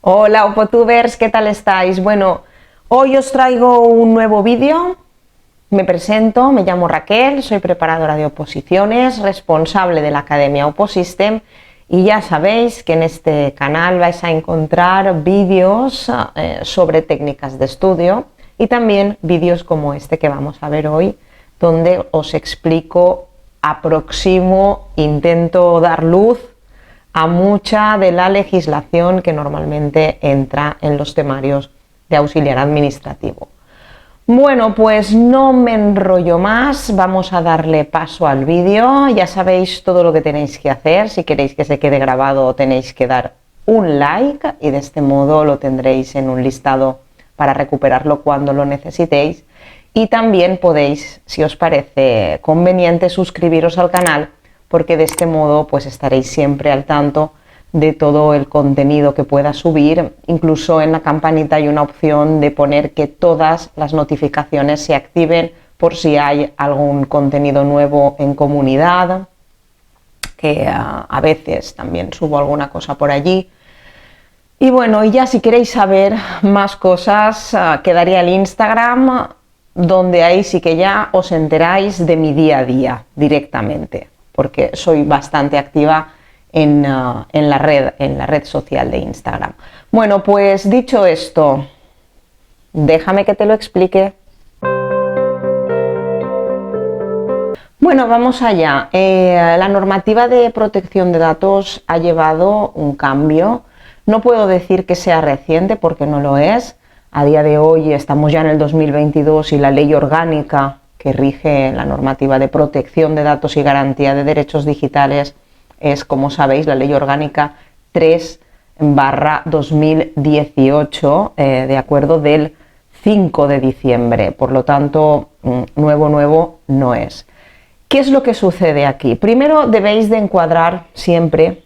Hola Opotubers, ¿qué tal estáis? Bueno, hoy os traigo un nuevo vídeo. Me presento, me llamo Raquel, soy preparadora de oposiciones, responsable de la Academia Oposystem y ya sabéis que en este canal vais a encontrar vídeos sobre técnicas de estudio y también vídeos como este que vamos a ver hoy, donde os explico, aproximo, intento dar luz a mucha de la legislación que normalmente entra en los temarios de auxiliar administrativo. Bueno, pues no me enrollo más, vamos a darle paso al vídeo. Ya sabéis todo lo que tenéis que hacer. Si queréis que se quede grabado tenéis que dar un like y de este modo lo tendréis en un listado para recuperarlo cuando lo necesitéis. Y también podéis, si os parece conveniente, suscribiros al canal, porque de este modo pues estaréis siempre al tanto de todo el contenido que pueda subir. Incluso en la campanita hay una opción de poner que todas las notificaciones se activen por si hay algún contenido nuevo en comunidad, que a veces también subo alguna cosa por allí. Y bueno, y ya si queréis saber más cosas, quedaría el Instagram, donde ahí sí que ya os enteráis de mi día a día directamente, porque soy bastante activa en la red social de Instagram. Bueno, pues dicho esto, déjame que te lo explique. Bueno, vamos allá. La normativa de protección de datos ha llevado un cambio. No puedo decir que sea reciente porque no lo es. A día de hoy estamos ya en el 2022 y la ley orgánica que rige la normativa de protección de datos y garantía de derechos digitales es, como sabéis, la Ley Orgánica 3/2018, de acuerdo, del 5 de diciembre. Por lo tanto, nuevo no es. ¿Qué es lo que sucede aquí? Primero debéis de encuadrar siempre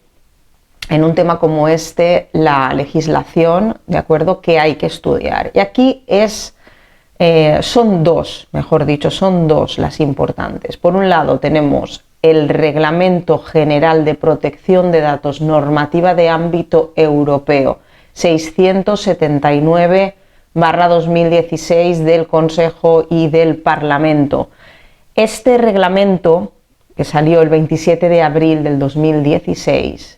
en un tema como este la legislación, de acuerdo, que hay que estudiar. Y aquí son dos las importantes. Por un lado tenemos el Reglamento General de Protección de Datos, normativa de ámbito europeo 679/2016 del Consejo y del Parlamento. Este reglamento, que salió el 27 de abril del 2016,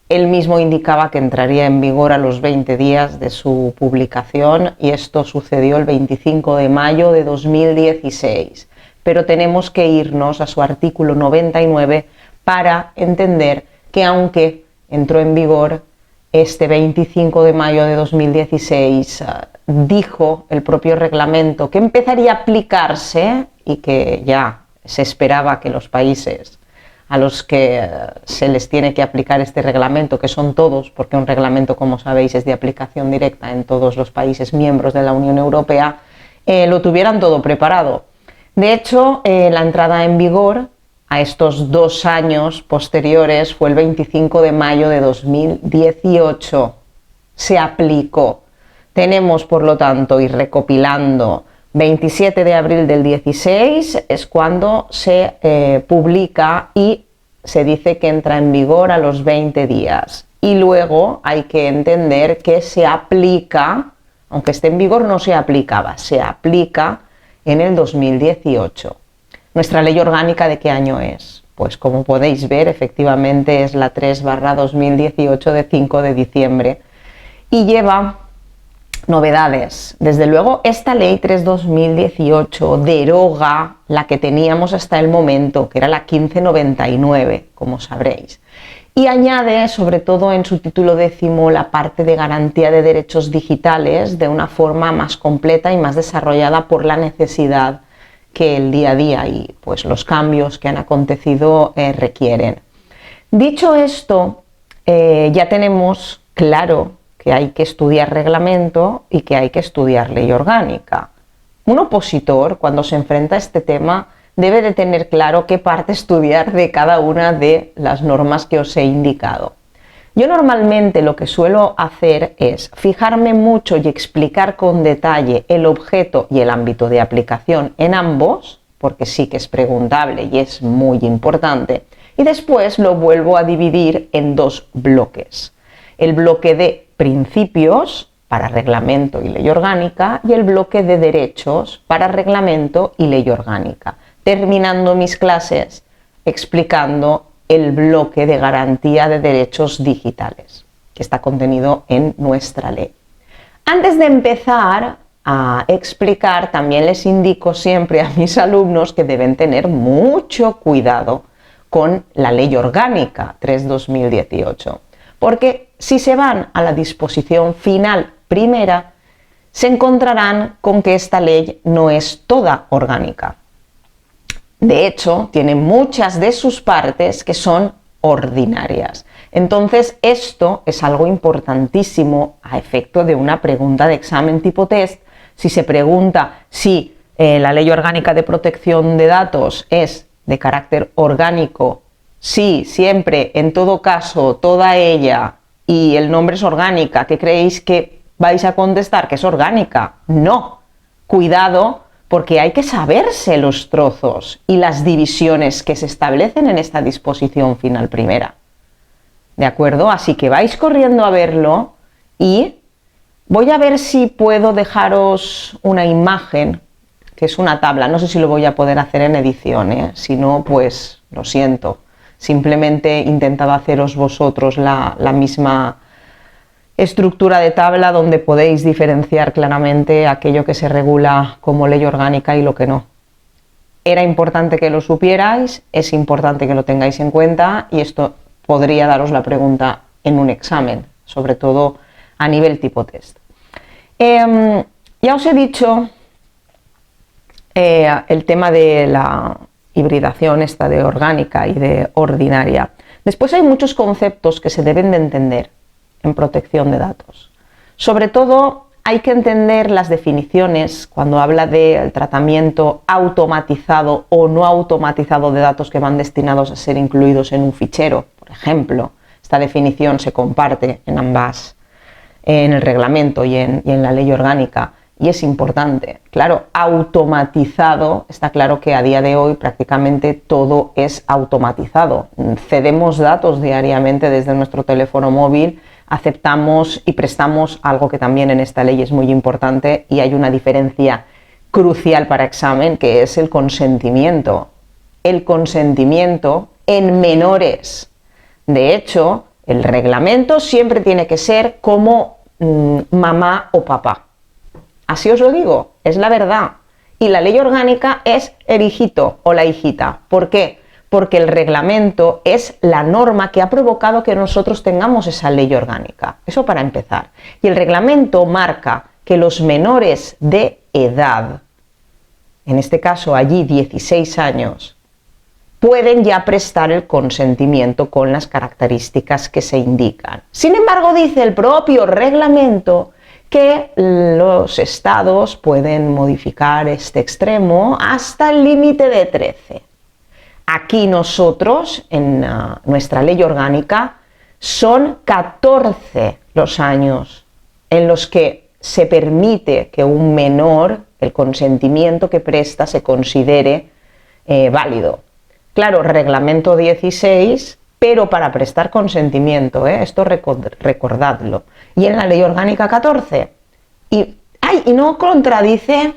él mismo indicaba que entraría en vigor a los 20 días de su publicación y esto sucedió el 25 de mayo de 2016. Pero tenemos que irnos a su artículo 99 para entender que aunque entró en vigor este 25 de mayo de 2016, dijo el propio reglamento que empezaría a aplicarse y que ya se esperaba que los países a los que se les tiene que aplicar este reglamento, que son todos, porque un reglamento, como sabéis, es de aplicación directa en todos los países miembros de la Unión Europea, lo tuvieran todo preparado. De hecho, la entrada en vigor a estos 2 años posteriores fue el 25 de mayo de 2018. Se aplicó. Tenemos, por lo tanto, y recopilando, 27 de abril del 16 es cuando se publica y se dice que entra en vigor a los 20 días. Y luego hay que entender que se aplica, aunque esté en vigor no se aplicaba, se aplica en el 2018. ¿Nuestra ley orgánica de qué año es? Pues como podéis ver, efectivamente es la 3/2018 de 5 de diciembre y lleva novedades. Desde luego, esta ley 3/2018 deroga la que teníamos hasta el momento, que era la 1599, como sabréis, y añade, sobre todo en su título 10, la parte de garantía de derechos digitales de una forma más completa y más desarrollada por la necesidad que el día a día y pues los cambios que han acontecido requieren. Dicho esto, ya tenemos claro que hay que estudiar reglamento y que hay que estudiar ley orgánica. Un opositor, cuando se enfrenta a este tema, debe de tener claro qué parte estudiar de cada una de las normas que os he indicado. Yo normalmente lo que suelo hacer es fijarme mucho y explicar con detalle el objeto y el ámbito de aplicación en ambos, porque sí que es preguntable y es muy importante, y después lo vuelvo a dividir en 2 bloques. El bloque de principios para reglamento y ley orgánica y el bloque de derechos para reglamento y ley orgánica, terminando mis clases explicando el bloque de garantía de derechos digitales que está contenido en nuestra ley. Antes de empezar a explicar, también les indico siempre a mis alumnos que deben tener mucho cuidado con la Ley Orgánica 3/2018, porque si se van a la disposición final primera, se encontrarán con que esta ley no es toda orgánica. De hecho, tiene muchas de sus partes que son ordinarias. Entonces, esto es algo importantísimo a efecto de una pregunta de examen tipo test. Si se pregunta si la Ley Orgánica de Protección de Datos es de carácter orgánico, sí, siempre, en todo caso, toda ella, y el nombre es orgánica, ¿qué creéis que vais a contestar? ¿Que es orgánica? No. Cuidado, porque hay que saberse los trozos y las divisiones que se establecen en esta disposición final primera. ¿De acuerdo? Así que vais corriendo a verlo y voy a ver si puedo dejaros una imagen, que es una tabla. No sé si lo voy a poder hacer en edición, ¿eh? Si no, pues lo siento. Simplemente he intentado haceros vosotros la misma estructura de tabla donde podéis diferenciar claramente aquello que se regula como ley orgánica y lo que no. Era importante que lo supierais, es importante que lo tengáis en cuenta y esto podría daros la pregunta en un examen, sobre todo a nivel tipo test. Ya os he dicho el tema de la hibridación esta de orgánica y de ordinaria. Después hay muchos conceptos que se deben de entender en protección de datos. Sobre todo hay que entender las definiciones cuando habla del tratamiento automatizado o no automatizado de datos que van destinados a ser incluidos en un fichero. Por ejemplo, esta definición se comparte en ambas, en el reglamento y en la ley orgánica, y es importante. Claro, automatizado, está claro que a día de hoy prácticamente todo es automatizado. Cedemos datos diariamente desde nuestro teléfono móvil, aceptamos y prestamos algo que también en esta ley es muy importante y hay una diferencia crucial para examen, que es el consentimiento. El consentimiento en menores. De hecho, el reglamento siempre tiene que ser como mamá o papá. Así os lo digo, es la verdad. Y la ley orgánica es el hijito o la hijita. ¿Por qué? Porque el reglamento es la norma que ha provocado que nosotros tengamos esa ley orgánica. Eso para empezar. Y el reglamento marca que los menores de edad, en este caso allí 16 años, pueden ya prestar el consentimiento con las características que se indican. Sin embargo, dice el propio reglamento que los estados pueden modificar este extremo hasta el límite de 13. Aquí nosotros, en nuestra ley orgánica, son 14 los años en los que se permite que un menor, el consentimiento que presta, se considere válido. Claro, reglamento 16, pero para prestar consentimiento, esto recordadlo. Y en la ley orgánica 14. Y no contradice.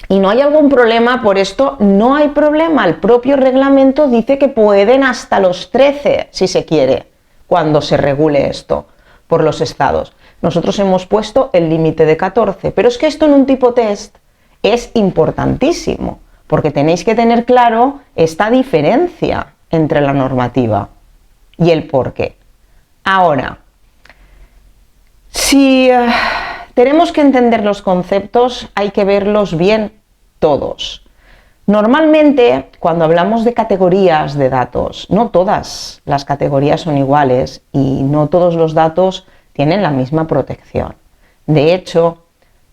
Y no hay algún problema por esto, no hay problema. El propio reglamento dice que pueden hasta los 13, si se quiere, cuando se regule esto por los estados. Nosotros hemos puesto el límite de 14, pero es que esto en un tipo test es importantísimo, porque tenéis que tener claro esta diferencia entre la normativa y el por qué. Ahora, si tenemos que entender los conceptos, hay que verlos bien todos. Normalmente, cuando hablamos de categorías de datos, no todas las categorías son iguales y no todos los datos tienen la misma protección. De hecho,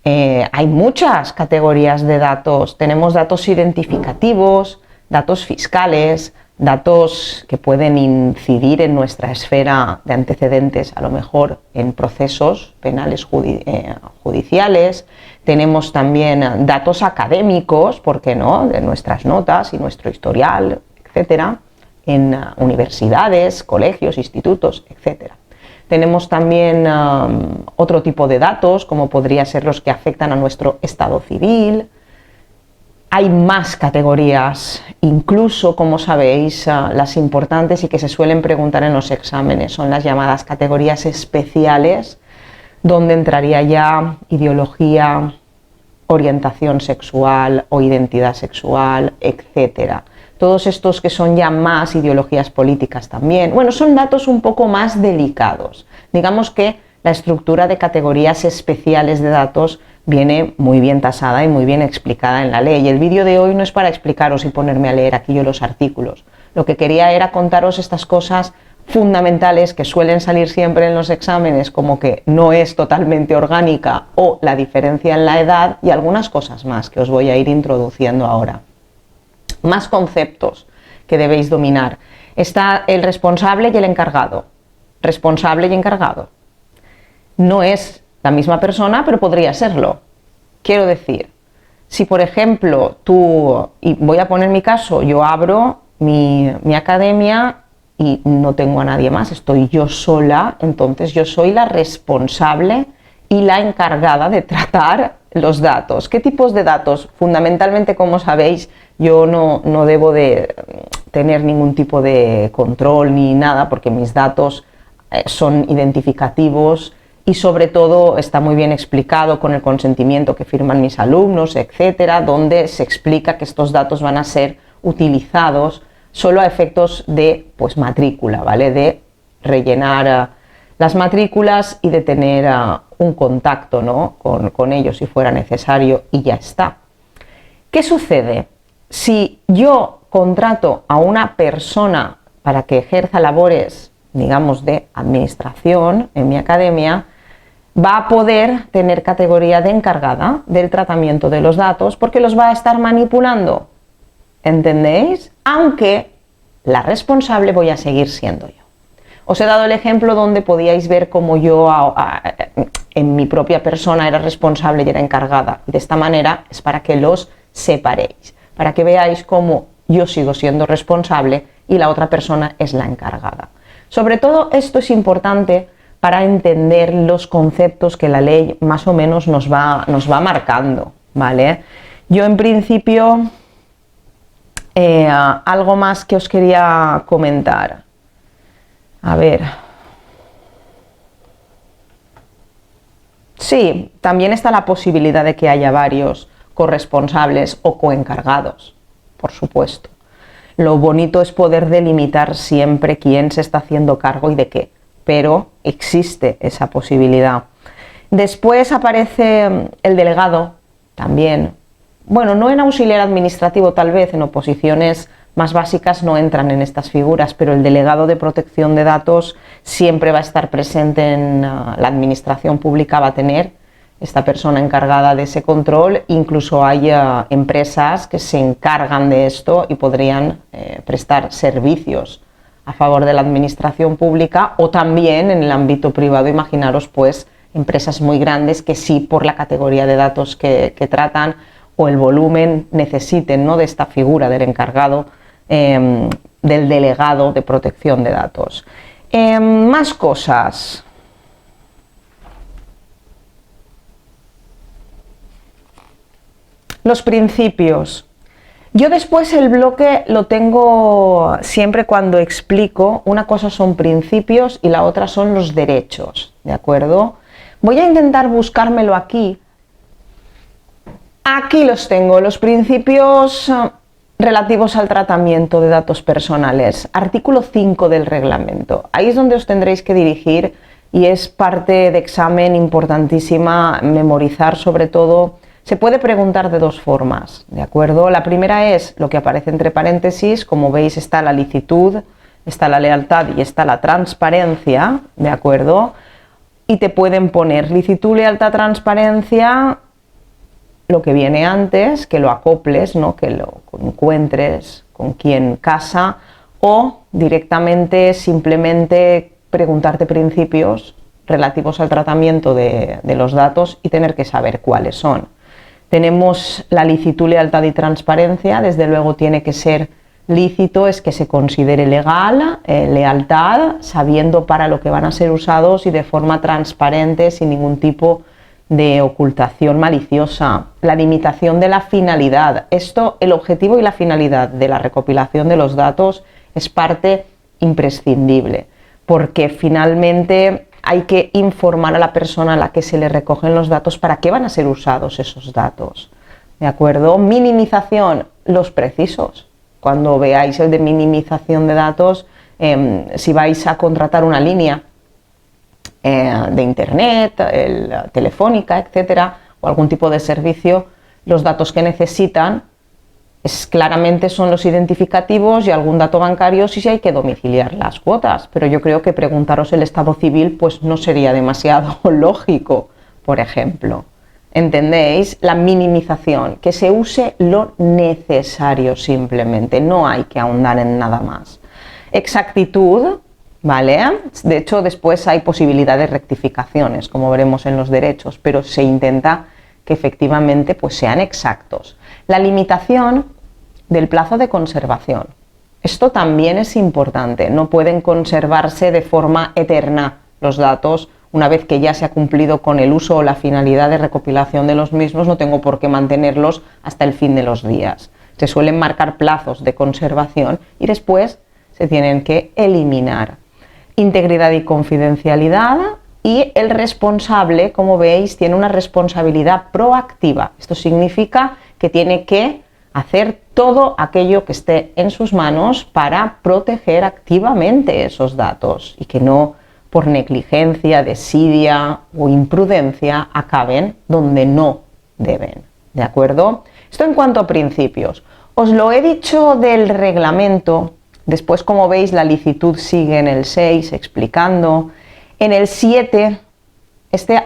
hay muchas categorías de datos. Tenemos datos identificativos, datos fiscales, datos que pueden incidir en nuestra esfera de antecedentes, a lo mejor en procesos penales judiciales. Tenemos también datos académicos, ¿por qué no?, de nuestras notas y nuestro historial, etcétera, en universidades, colegios, institutos, etcétera. Tenemos también otro tipo de datos, como podría ser los que afectan a nuestro estado civil. Hay más categorías, incluso, como sabéis, las importantes y que se suelen preguntar en los exámenes son las llamadas categorías especiales, donde entraría ya ideología, orientación sexual o identidad sexual, etc. Todos estos que son ya más ideologías políticas también. Bueno, son datos un poco más delicados. Digamos que la estructura de categorías especiales de datos viene muy bien tasada y muy bien explicada en la ley. Y el vídeo de hoy no es para explicaros y ponerme a leer aquí yo los artículos. Lo que quería era contaros estas cosas fundamentales que suelen salir siempre en los exámenes, como que no es totalmente orgánica o la diferencia en la edad, y algunas cosas más que os voy a ir introduciendo ahora. Más conceptos que debéis dominar. Está el responsable y el encargado. Responsable y encargado. No es la misma persona, pero podría serlo. Quiero decir, si por ejemplo tú, y voy a poner mi caso, yo abro mi academia y no tengo a nadie más, estoy yo sola, entonces yo soy la responsable y la encargada de tratar los datos. ¿Qué tipos de datos? Fundamentalmente, como sabéis, yo no debo de tener ningún tipo de control ni nada, porque mis datos son identificativos y sobre todo está muy bien explicado con el consentimiento que firman mis alumnos, etcétera, donde se explica que estos datos van a ser utilizados solo a efectos de matrícula, ¿vale? De rellenar las matrículas y de tener un contacto, ¿no? con ellos si fuera necesario, y ya está. ¿Qué sucede? Si yo contrato a una persona para que ejerza labores, digamos, de administración en mi academia, va a poder tener categoría de encargada del tratamiento de los datos porque los va a estar manipulando. ¿Entendéis? Aunque la responsable voy a seguir siendo yo. Os he dado el ejemplo donde podíais ver cómo yo en mi propia persona era responsable y era encargada. De esta manera es para que los separéis, para que veáis cómo yo sigo siendo responsable y la otra persona es la encargada. Sobre todo esto es importante para entender los conceptos que la ley más o menos nos va marcando, ¿vale? Yo en principio, algo más que os quería comentar. A ver. Sí, también está la posibilidad de que haya varios corresponsables o coencargados, por supuesto. Lo bonito es poder delimitar siempre quién se está haciendo cargo y de qué, pero existe esa posibilidad. Después aparece el delegado, también. Bueno, no en auxiliar administrativo tal vez, en oposiciones más básicas no entran en estas figuras, pero el delegado de protección de datos siempre va a estar presente en la administración pública, va a tener esta persona encargada de ese control. Incluso hay empresas que se encargan de esto y podrían prestar servicios a favor de la administración pública, o también en el ámbito privado. Imaginaros pues empresas muy grandes que sí, por la categoría de datos que tratan o el volumen, necesiten, ¿no?, de esta figura del encargado, del delegado de protección de datos. Más cosas. Los principios. Yo después el bloque lo tengo siempre cuando explico. Una cosa son principios y la otra son los derechos, ¿de acuerdo? Voy a intentar buscármelo aquí. Aquí los tengo, los principios relativos al tratamiento de datos personales. Artículo 5 del reglamento. Ahí es donde os tendréis que dirigir y es parte de examen importantísima memorizar. Sobre todo, se puede preguntar de dos formas, ¿de acuerdo? La primera es lo que aparece entre paréntesis. Como veis, está la licitud, está la lealtad y está la transparencia, ¿de acuerdo? Y te pueden poner licitud, lealtad, transparencia, lo que viene antes, que lo acoples, ¿no?, que lo encuentres con quien casa, o directamente simplemente preguntarte principios relativos al tratamiento de los datos y tener que saber cuáles son. Tenemos la licitud, lealtad y transparencia. Desde luego tiene que ser lícito es que se considere legal, lealtad, sabiendo para lo que van a ser usados y de forma transparente, sin ningún tipo de ocultación maliciosa. La limitación de la finalidad. El objetivo y la finalidad de la recopilación de los datos es parte imprescindible, porque finalmente hay que informar a la persona a la que se le recogen los datos para qué van a ser usados esos datos. ¿De acuerdo? Minimización, los precisos. Cuando veáis el de minimización de datos, si vais a contratar una línea de internet, telefónica, etcétera, o algún tipo de servicio, los datos que necesitan claramente son los identificativos y algún dato bancario si hay que domiciliar las cuotas, pero yo creo que preguntaros el estado civil pues no sería demasiado lógico, por ejemplo. ¿Entendéis? La minimización, que se use lo necesario simplemente, no hay que ahondar en nada más. Exactitud, ¿vale? De hecho, después hay posibilidad de rectificaciones, como veremos en los derechos, pero se intenta que efectivamente pues sean exactos. La limitación del plazo de conservación. Esto también es importante, no pueden conservarse de forma eterna los datos. Una vez que ya se ha cumplido con el uso o la finalidad de recopilación de los mismos, no tengo por qué mantenerlos hasta el fin de los días. Se suelen marcar plazos de conservación y después se tienen que eliminar. Integridad y confidencialidad, y el responsable, como veis, tiene una responsabilidad proactiva. Esto significa que tiene que hacer todo aquello que esté en sus manos para proteger activamente esos datos y que no por negligencia, desidia o imprudencia acaben donde no deben, ¿de acuerdo? Esto en cuanto a principios. Os lo he dicho del reglamento, después como veis la licitud sigue en el 6 explicando, en el 7,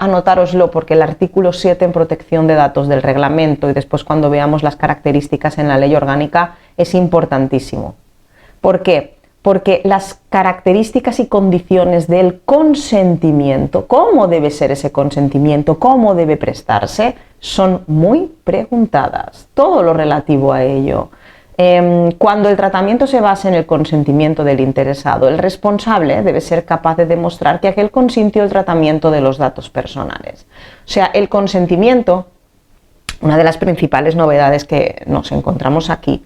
anotároslo porque el artículo 7 en protección de datos del reglamento y después cuando veamos las características en la ley orgánica es importantísimo. ¿Por qué? Porque las características y condiciones del consentimiento, cómo debe ser ese consentimiento, cómo debe prestarse, son muy preguntadas. Todo lo relativo a ello. Cuando el tratamiento se basa en el consentimiento del interesado, el responsable debe ser capaz de demostrar que aquel consintió el tratamiento de los datos personales. O sea, el consentimiento, una de las principales novedades que nos encontramos aquí,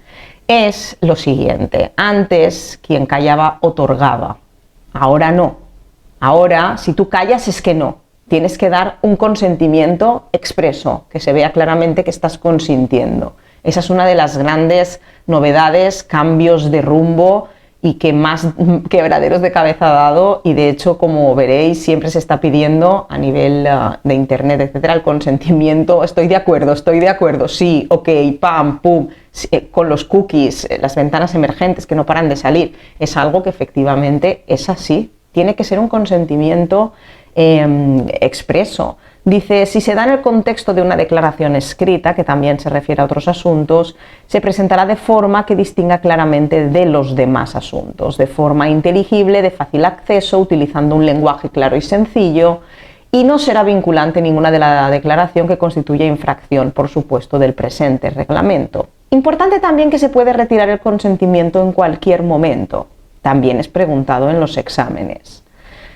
es lo siguiente: antes quien callaba otorgaba, ahora no. Ahora si tú callas es que no, tienes que dar un consentimiento expreso, que se vea claramente que estás consintiendo. Esa es una de las grandes novedades, cambios de rumbo y que más quebraderos de cabeza ha dado, y de hecho, como veréis, siempre se está pidiendo a nivel de internet, etcétera, el consentimiento. Estoy de acuerdo, sí, ok, pam, pum, con los cookies, las ventanas emergentes que no paran de salir. Es algo que efectivamente es así, tiene que ser un consentimiento expreso. Dice, si se da en el contexto de una declaración escrita, que también se refiere a otros asuntos, se presentará de forma que distinga claramente de los demás asuntos, de forma inteligible, de fácil acceso, utilizando un lenguaje claro y sencillo, y no será vinculante ninguna de la declaración que constituya infracción, por supuesto, del presente reglamento. Importante también que se puede retirar el consentimiento en cualquier momento. También es preguntado en los exámenes.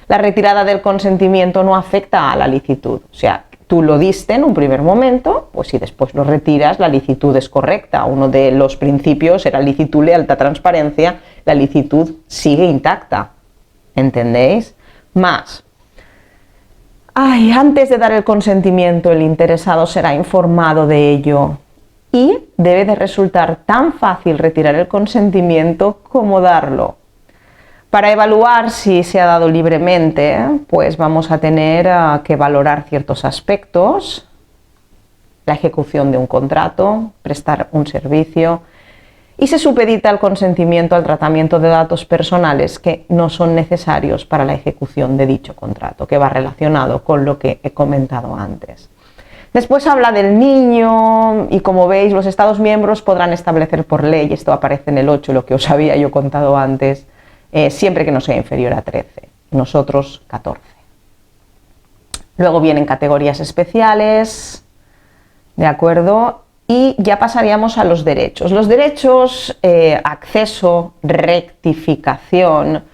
La retirada del consentimiento no afecta a la licitud, o sea, tú lo diste en un primer momento, pues si después lo retiras, la licitud es correcta. Uno de los principios era licitud, lealtad, transparencia, la licitud sigue intacta, ¿entendéis? Más, antes de dar el consentimiento, el interesado será informado de ello y debe de resultar tan fácil retirar el consentimiento como darlo. Para evaluar si se ha dado libremente, pues vamos a tener que valorar ciertos aspectos: la ejecución de un contrato, prestar un servicio, y se supedita el consentimiento al tratamiento de datos personales que no son necesarios para la ejecución de dicho contrato, que va relacionado con lo que he comentado antes. Después habla del niño y, como veis, los Estados miembros podrán establecer por ley, esto aparece en el 8, lo que os había yo contado antes, siempre que no sea inferior a 13, nosotros 14. Luego vienen categorías especiales, ¿de acuerdo? Y ya pasaríamos a los derechos. Los derechos, acceso, rectificación,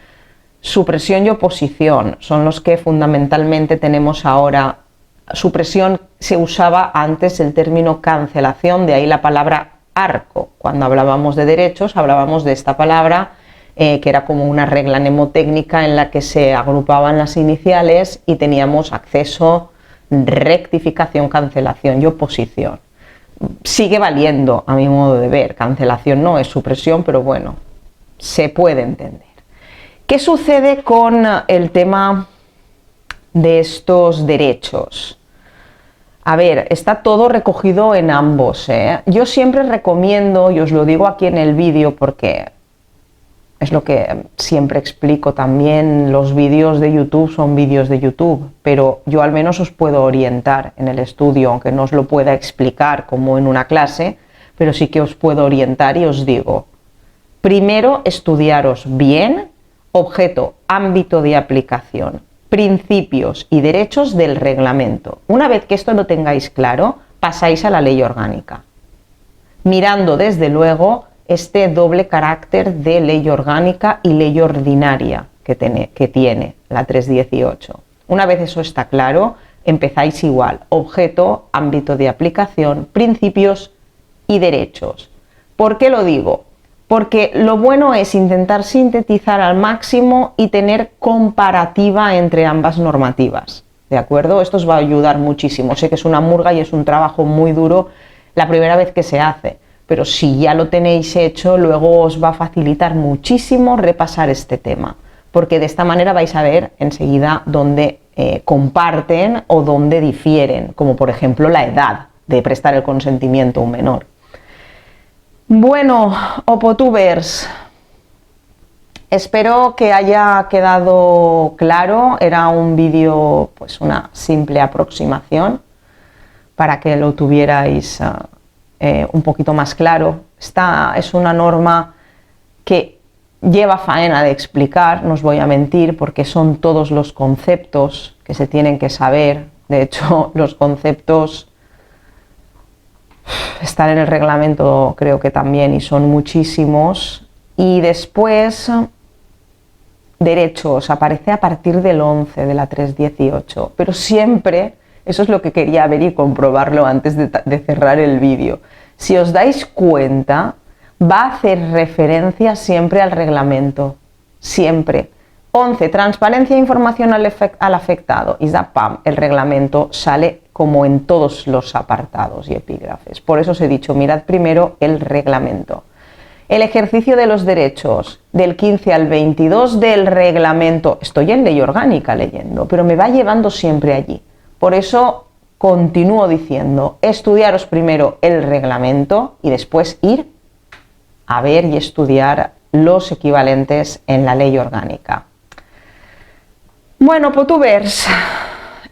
supresión y oposición son los que fundamentalmente tenemos ahora. Supresión se usaba antes el término cancelación, de ahí la palabra arco. Cuando hablábamos de derechos hablábamos de esta palabra que era como una regla mnemotécnica en la que se agrupaban las iniciales y teníamos acceso, rectificación, cancelación y oposición. Sigue valiendo a mi modo de ver, cancelación no es supresión, pero bueno, se puede entender. ¿Qué sucede con el tema de estos derechos? A ver, está todo recogido en ambos, ¿eh? Yo siempre recomiendo, y os lo digo aquí en el vídeo porque es lo que siempre explico también, los vídeos de YouTube son vídeos de YouTube, pero yo al menos os puedo orientar en el estudio, aunque no os lo pueda explicar como en una clase, pero sí que os puedo orientar y os digo, primero estudiaros bien, objeto, ámbito de aplicación, principios y derechos del reglamento. Una vez que esto lo tengáis claro, pasáis a la ley orgánica, mirando desde luego este doble carácter de ley orgánica y ley ordinaria que tiene la 318. Una vez eso está claro, empezáis igual, objeto, ámbito de aplicación, principios y derechos. ¿Por qué lo digo? Porque lo bueno es intentar sintetizar al máximo y tener comparativa entre ambas normativas, ¿de acuerdo? Esto os va a ayudar muchísimo. Sé que es una murga y es un trabajo muy duro la primera vez que se hace, pero si ya lo tenéis hecho, luego os va a facilitar muchísimo repasar este tema, porque de esta manera vais a ver enseguida dónde comparten o dónde difieren, como por ejemplo la edad de prestar el consentimiento a un menor. Bueno, Opotubers, espero que haya quedado claro. Era un vídeo, pues una simple aproximación para que lo tuvierais un poquito más claro. Esta es una norma que lleva faena de explicar, no os voy a mentir, porque son todos los conceptos que se tienen que saber. De hecho, los conceptos están en el reglamento, creo que también, y son muchísimos. Y después, derechos, aparece a partir del 11 de la 318, pero siempre, eso es lo que quería ver y comprobarlo antes de cerrar el vídeo. Si os dais cuenta, va a hacer referencia siempre al reglamento, siempre. 11, transparencia e información al afectado, y ¡pam!, el reglamento sale como en todos los apartados y epígrafes. Por eso os he dicho, mirad primero el reglamento. El ejercicio de los derechos, del 15 al 22 del reglamento, estoy en ley orgánica leyendo, pero me va llevando siempre allí. Por eso continúo diciendo, estudiaros primero el reglamento y después ir a ver y estudiar los equivalentes en la ley orgánica. Bueno, Potubers,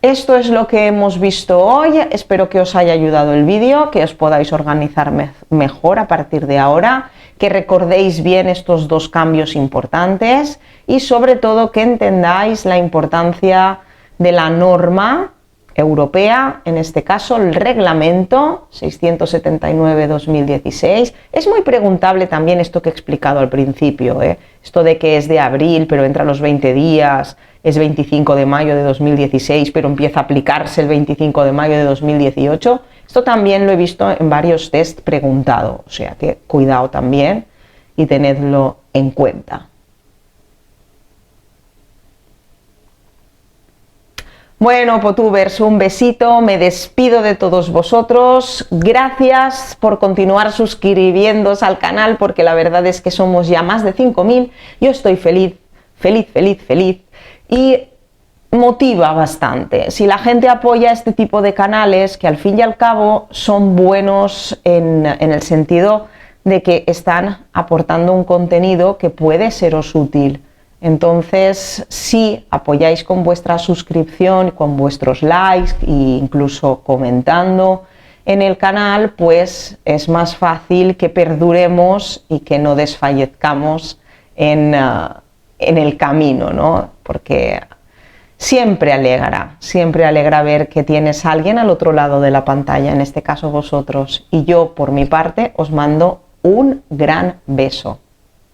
esto es lo que hemos visto hoy. Espero que os haya ayudado el vídeo, que os podáis organizar mejor a partir de ahora, que recordéis bien estos dos cambios importantes y sobre todo que entendáis la importancia de la norma europea, en este caso el reglamento 679/2016. Es muy preguntable también esto que he explicado al principio, esto de que es de abril pero entra a los 20 días, es 25 de mayo de 2016 pero empieza a aplicarse el 25 de mayo de 2018. Esto también lo he visto en varios test preguntado, o sea que cuidado también y tenedlo en cuenta. Bueno, Potubers, un besito, me despido de todos vosotros. Gracias por continuar suscribiéndose al canal, porque la verdad es que somos ya más de 5000. Yo estoy feliz, feliz, feliz, feliz y motiva bastante. Si la gente apoya este tipo de canales, que al fin y al cabo son buenos en el sentido de que están aportando un contenido que puede seros útil. Entonces, si apoyáis con vuestra suscripción, con vuestros likes e incluso comentando en el canal, pues es más fácil que perduremos y que no desfallezcamos en el camino, ¿no? Porque siempre alegra ver que tienes a alguien al otro lado de la pantalla, en este caso vosotros. Y yo, por mi parte, os mando un gran beso.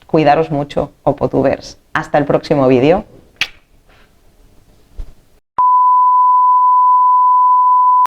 Cuidaros mucho, Opotubers. Hasta el próximo vídeo.